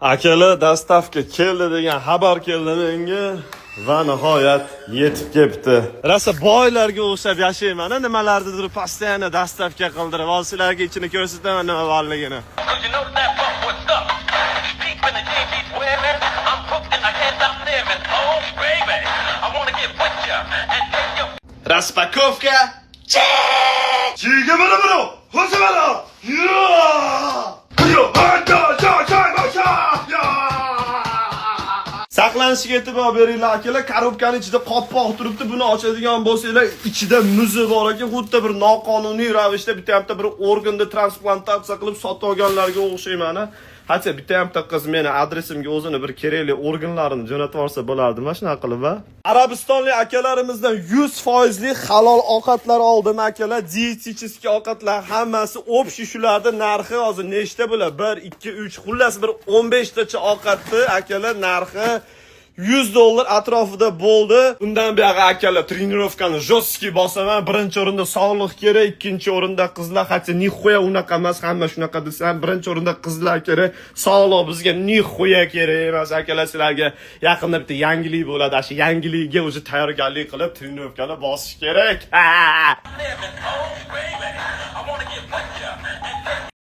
Akalar dastavka keldi degan xabar keldi menga va nihoyat yetib kelibdi. Rasa boylarga o'xshab yashayman, nimalarnidir постоянно dastavka qildirib, hozir sizlarga ichini ko'rsataman nima borligini. Raspakovka. Chiga mana. Ho'sa mana. Saqlanishiga e'tibor beringlar akalar, korobkani ichida qopqoq turibdi. Buni ochadigan bo'lsanglar, ichida muzi bor ekan, xuddi bir noqonuniy ravishda bitta bir organda transplantatsiya qilib sotib olganlarga o'xshayman. Hatto bitta qiz meni adresimga o'zini bir kerakli organlarini jo'natib yuborsa bo'lardi, mana shunaqa qilib va Arabistonlik akalarimizdan 100% halol ovqatlar oldim akalar. Dietetik ovqatlar hammasi общий, shularda narxi hozir nechta bo'ladi? 1, 2, 3, xullas bir 15 tacha ovqatni akalar narxi $100 atrofida bo'ldi. Undan buyog'i akalar trenirovkani jostki bosaman. Birinchi o'rinda sog'liq kerak, ikkinchi o'rinda qizlar, hatto nixuya unaqa emas, hamma shunaqa desam, birinchi o'rinda qizlar kerak, sog'liq bizga nixuya kerak emas akalar. Sizlarga yaqinda bitta yangilik bo'ladi. Shu yangilikka o'zi tayyorgarlik qilib trenirovkani bosish kerak.